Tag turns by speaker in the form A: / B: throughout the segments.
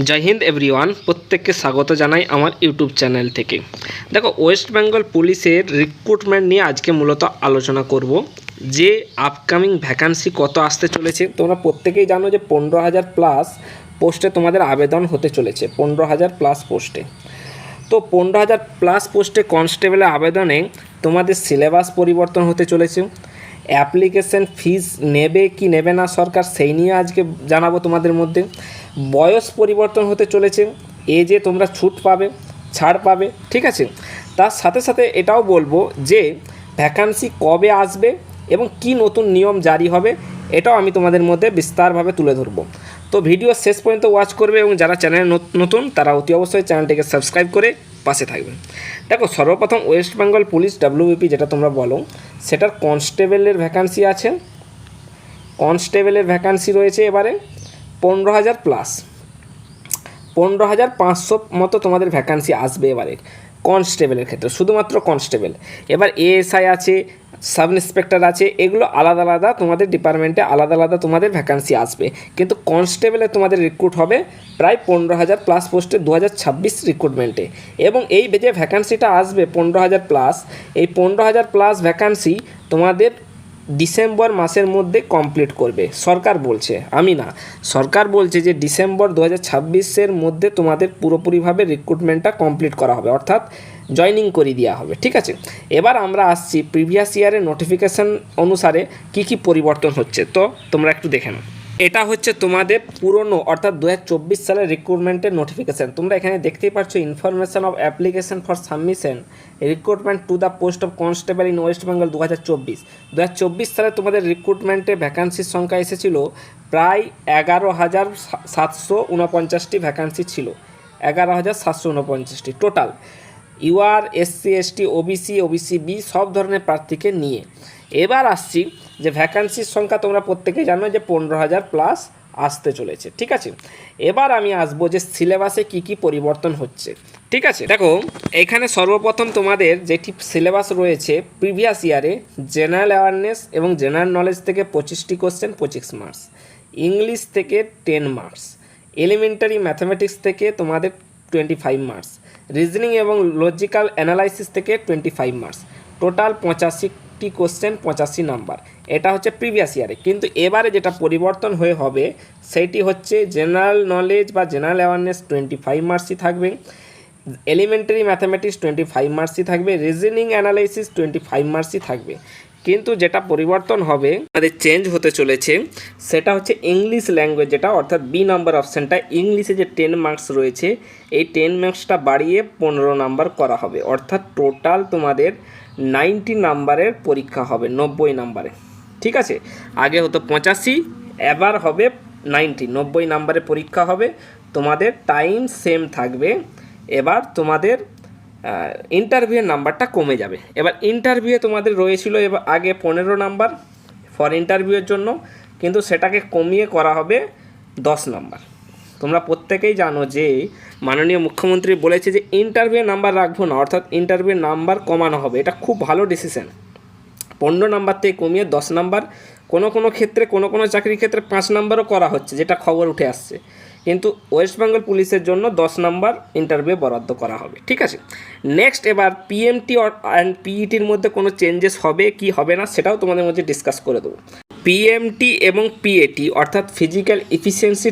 A: জয় Hind everyone, প্রত্যেককে স্বাগত জানাই আমার ইউটিউব চ্যানেল থেকে। দেখো, ওয়েস্ট বেঙ্গল পুলিশের রিক্রুটমেন্ট নিয়ে আজকে মূলত আলোচনা করব। যে আপকামিং ভ্যাকান্সি কত আসতে চলেছে, তোমরা প্রত্যেকেই জানো যে 15,000 প্লাস পোস্টে তোমাদের আবেদন হতে চলেছে। 15,000 প্লাস পোস্টে, তো 15,000 প্লাস পোস্টে কনস্টেবলের আবেদনে তোমাদের সিলেবাস পরিবর্তন হতে চলেছে। অ্যাপ্লিকেশন ফিস নেবে কি নেবে না সরকার, সেই নিয়ে আজকে জানাবো তোমাদের মধ্যে। বয়স পরিবর্তন হতে চলেছে, এজে তোমরা ছুট পাবে, ছাড় পাবে, ঠিক আছে। তার সাথে সাথে এটাও বলবো যে ভ্যাকান্সি কবে আসবে এবং কি নতুন নিয়ম জারি হবে, এটাও আমি তোমাদের মধ্যে বিস্তারভাবে তুলে ধরবো। তো ভিডিও শেষ পর্যন্ত ওয়াচ করবে এবং যারা চ্যানেলে নতুন তারা অতি অবশ্যই চ্যানেলটিকে সাবস্ক্রাইব করে পাশে থাকবে। দেখো, সর্বপ্রথম ওয়েস্ট বেঙ্গল পুলিশ WBP যেটা তোমরা বলো, সেটার কনস্টেবলের ভ্যাকান্সি আছে। কনস্টেবলের ভ্যাকান্সি রয়েছে এবারে 15,000 প্লাস, 15,500 মতো তোমাদের ভ্যাকান্সি আসবে এবারে কনস্টেবলের ক্ষেত্রে, শুধুমাত্র কনস্টেবল। এবার ASI আছে, সাব ইন্সপেক্টর আছে, এগুলো আলাদা আলাদা তোমাদের ডিপার্টমেন্টে আলাদা আলাদা তোমাদের ভ্যাকান্সি আসবে। কিন্তু কনস্টেবলে তোমাদের রিক্রুট হবে প্রায় 15,000 প্লাস পোস্টে 2026 রিক্রুটমেন্টে। এবং এই যে ভ্যাকান্সিটা আসবে 15,000 প্লাস, এই 15,000 প্লাস ভ্যাকান্সি তোমাদের ডিসেম্বর মাসের মধ্যে কমপ্লিট করবে সরকার বলছে, আমি না। সরকার বলছে যে ডিসেম্বর 2026-এর মধ্যে তোমাদের পুরোপুরিভাবে রিক্রুটমেন্টটা কমপ্লিট করা হবে, অর্থাৎ জয়নিং করে দেওয়া হবে, ঠিক আছে। এবার আমরা আসছি প্রিভিয়াস ইয়ারের নোটিফিকেশান অনুসারে কি কি পরিবর্তন হচ্ছে, তো তোমরা একটু দেখে নাও। এটা হচ্ছে তোমাদের পুরনো অর্থাৎ 2024 সালের রিক্রুটমেন্টের নোটিফিকেশান। তোমরা এখানে দেখতেই পাচ্ছ, information of application for submission recruitment to the post of constable in West Bengal 2024 সালে তোমাদের রিক্রুটমেন্টে ভ্যাকান্সির সংখ্যা এসেছিল প্রায় 11,749টি ভ্যাকান্সি ছিল, 11,749টি total. UR SC ST OBC OBC-B সব ধরনের প্রার্থীকে নিয়ে। এবার আসছি যে ভ্যাকান্সির সংখ্যা তোমরা প্রত্যেকেই জানো যে 15,000 প্লাস আসতে চলেছে, ঠিক আছে। এবার আমি আসবো যে সিলেবাসে কি কি পরিবর্তন হচ্ছে, ঠিক আছে। দেখো, এখানে সর্বপ্রথম তোমাদের যেটি সিলেবাস রয়েছে প্রিভিয়াস ইয়ারে, জেনারেল অ্যাওয়ারনেস এবং জেনারেল নলেজ থেকে 25টি কোশ্চেন 25 মার্কস, ইংলিশ থেকে 10 মার্কস, এলিমেন্টারি ম্যাথামেটিক্স থেকে তোমাদের 25 মার্কস, রিজনিং এবং লজিক্যাল অ্যানালাইসিস থেকে 25 মার্কস, টোটাল 85টি কোশ্চেন 85 নাম্বার। এটা হচ্ছে প্রিভিয়াস ইয়ারে। কিন্তু এবারে যেটা পরিবর্তন হয়ে হবে সেইটি হচ্ছে জেনারেল নলেজ বা জেনারেল অ্যাওয়ারনেস 25 মার্কসই থাকবে, এলিমেন্টারি ম্যাথামেটিক্স 25 মার্কসই থাকবে, রিজনিং অ্যানালাইসিস 25 মার্কসই থাকবে। কিন্তু যেটা পরিবর্তন হবে, আমাদের চেঞ্জ হতে চলেছে, সেটা হচ্ছে ইংলিশ ল্যাঙ্গুয়েজ, যেটা অর্থাৎ B নাম্বার অপশানটা, ইংলিশে যে 10 মার্কস রয়েছে এই 10 মার্কসটা বাড়িয়ে 15 নাম্বার করা হবে, অর্থাৎ টোটাল তোমাদের 90 নাম্বারের পরীক্ষা হবে, 90 নাম্বারে, ঠিক আছে। আগে হতো 85, এবার হবে 90 নাম্বারের পরীক্ষা হবে। তোমাদের টাইম সেম থাকবে। এবার তোমাদের ইন্টারভিউয়ের নাম্বারটা কমে যাবে। এবার ইন্টারভিউয়ে তোমাদের রয়েছিল এবার আগে 15 নাম্বার ফর ইন্টারভিউয়ের জন্য, কিন্তু সেটাকে কমিয়ে করা হবে 10 নাম্বার। তোমরা প্রত্যেকেই জানো যে মাননীয় মুখ্যমন্ত্রী বলেছে যে ইন্টারভিউয়ের নাম্বার রাখবো না, অর্থাৎ ইন্টারভিউয়ের নাম্বার কমানো হবে। এটা খুব ভালো ডিসিশন। 15 নাম্বার থেকে কমিয়ে 10 নাম্বার, কোনো ক্ষেত্রে কোনো চাকরির ক্ষেত্রে 5 নাম্বারও করা হচ্ছে, যেটা খবর উঠে আসছে। কিন্তু ওয়েস্ট বেঙ্গল পুলিশের জন্য 10 নাম্বার ইন্টারভিউ বরাদ্দ করা হবে, ঠিক আছে। নেক্সট, এবার PMT অ্যান্ড PETর মধ্যে কোনো চেঞ্জেস হবে কি হবে না সেটাও তোমাদের মধ্যে ডিসকাস করে দেবো। PMT এবং PAT অর্থাৎ ফিজিক্যাল এফিসিয়েন্সি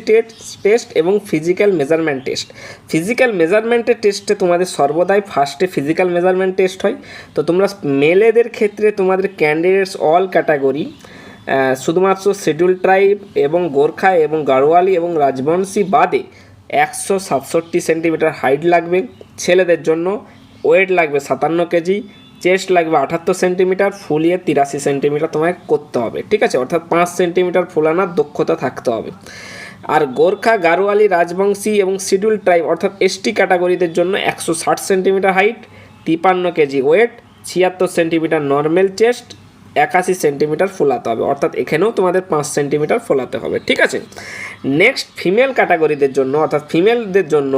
A: টেস্ট এবং ফিজিক্যাল মেজারমেন্ট টেস্ট। ফিজিক্যাল মেজারমেন্টের টেস্টে তোমাদের সর্বদাই ফার্স্টে ফিজিক্যাল মেজারমেন্ট টেস্ট হয়। তো তোমরা মেলেদের ক্ষেত্রে তোমাদের ক্যান্ডিডেটস অল ক্যাটাগরি, শুধুমাত্র শিডিউল ট্রাইব এবং গোর্খা এবং গাড়োয়ালি এবং রাজবংশী বাদে 167 সেন্টিমিটার হাইট লাগবে ছেলেদের জন্য, ওয়েট লাগবে 57 কেজি, চেস্ট লাগবে 78 সেন্টিমিটার, ফুলিয়ে 83 সেন্টিমিটার তোমায় করতে হবে, ঠিক আছে। অর্থাৎ 5 সেন্টিমিটার ফুলানোর দক্ষতা থাকতে হবে। আর গোর্খা, গাড়োয়ালি, রাজবংশী এবং শিডিউল ট্রাইব অর্থাৎ ST ক্যাটাগরিদের জন্য 160 centimetre height, 53 KG weight, 76 centimetre normal chest, 81 centimetre ফোলাতে হবে, অর্থাৎ এখানেও তোমাদের 5 সেন্টিমিটার ফোলাতে হবে, ঠিক আছে। নেক্সট, ফিমেল ক্যাটাগরিদের জন্য অর্থাৎ ফিমেলদের জন্য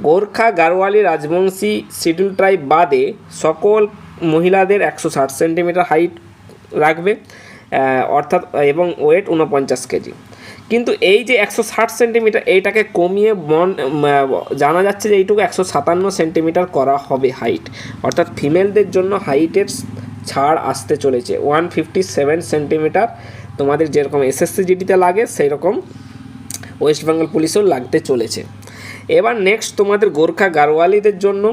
A: গোর্খা, গাড়োয়ালি, রাজবংশী, শিডিউল ট্রাইব বাদে সকল মহিলাদের 160 সেন্টিমিটার হাইট রাখবে, অর্থাৎ এবং ওয়েট 49 কেজি। কিন্তু এই যে 160 সেন্টিমিটার এইটাকে কমিয়ে জানা যাচ্ছে যে এইটুকু 157 সেন্টিমিটার করা হবে হাইট, অর্থাৎ ফিমেলদের জন্য হাইটের ছাড় আসতে চলেছে 157 সেন্টিমিটার। তোমাদের যেরকম এসএসসি জিডিতে লাগে সেই রকম ওয়েস্ট বেঙ্গল পুলিশেও লাগতে চলেছে। এবার নেক্সট তোমাদের গোর্খা গারোয়ালিদের জন্য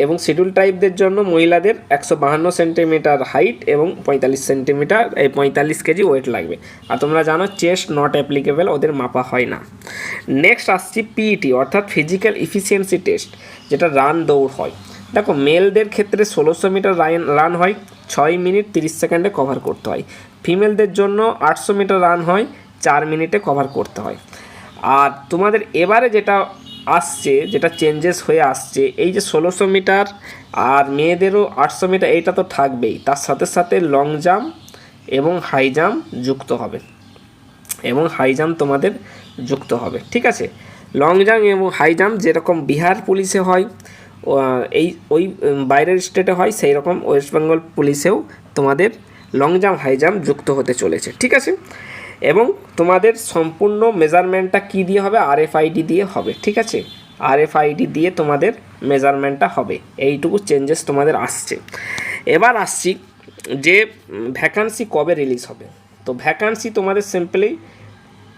A: এবং শিডিউল ট্রাইবদের জন্য মহিলাদের 152 সেন্টিমিটার হাইট এবং 45 কেজি ওয়েট লাগবে। আর তোমরা জানো চেস্ট নট অ্যাপ্লিকেবল, ওদের মাপা হয় না। নেক্সট আসছি পিইটি অর্থাৎ ফিজিক্যাল ইফিসিয়েন্সি টেস্ট, যেটা রান দৌড় হয়। দেখো মেলদের ক্ষেত্রে 1600 মিটার রান হয়, 6 মিনিট 30 সেকেন্ডে কভার করতে হয়। ফিমেলদের জন্য 800 মিটার রান হয়, 4 মিনিটে কভার করতে হয়। আর তোমাদের এবারে যেটা আসছে, যেটা চেঞ্জেস হয়ে আসছে, এই যে 1600 মিটার আর মেয়েদেরও 800 মিটার, এইটা তো থাকবেই, তার সাথে সাথে লং জাম্প এবং হাই জাম্প যুক্ত হবে, তোমাদের যুক্ত হবে, ঠিক আছে। লং জাম্প এবং হাই জাম্প যেরকম বিহার পুলিশে হয়, ওই বাইরের স্টেটে হয়, সেই রকম ওয়েস্ট বেঙ্গল পুলিশেও তোমাদের লং জাম্প হাই জাম্প যুক্ত হতে চলেছে, ঠিক আছে। এবং তোমাদের সম্পূর্ণ মেজারমেন্টটা কী দিয়ে হবে? আরএফআইডি দিয়ে হবে, ঠিক আছে। আরএফআইডি দিয়ে তোমাদের মেজারমেন্টটা হবে। এইটুকু চেঞ্জেস তোমাদের আসছে। এবার আসছি যে ভ্যাকান্সি কবে রিলিজ হবে। তো ভ্যাকান্সি তোমাদের সিম্পলি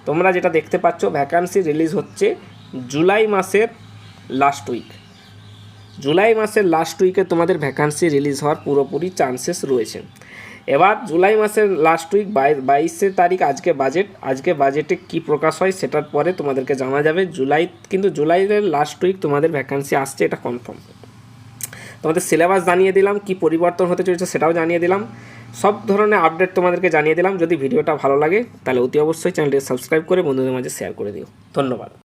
A: তোমরা যেটা দেখতে পাচ্ছ, ভ্যাকান্সি রিলিজ হচ্ছে জুলাই মাসের লাস্ট উইক। জুলাই মাসের লাস্ট উইকে তোমাদের ভ্যাকান্সি রিলিজ হওয়ার পুরোপুরি চান্সেস রয়েছে। এবার জুলাই মাসের লাস্ট উইক 22 তারিখ আজকে বাজেটে কি প্রকাশ হয় সেটার পরে তোমাদেরকে জানা যাবে। জুলাইয়ের লাস্ট উইক তোমাদের ভ্যাকান্সি আসছে, এটা কনফার্ম। তোমাদের সিলেবাস জানিয়ে দিলাম, কি পরিবর্তন হতে চলেছে সেটাও জানিয়ে দিলাম, সব ধরনের আপডেট তোমাদেরকে জানিয়ে দিলাম। যদি ভিডিওটা ভালো লাগে তাহলে অতি অবশ্যই চ্যানেলটি সাবস্ক্রাইব করে বন্ধুদের মাঝে শেয়ার করে দিও। ধন্যবাদ।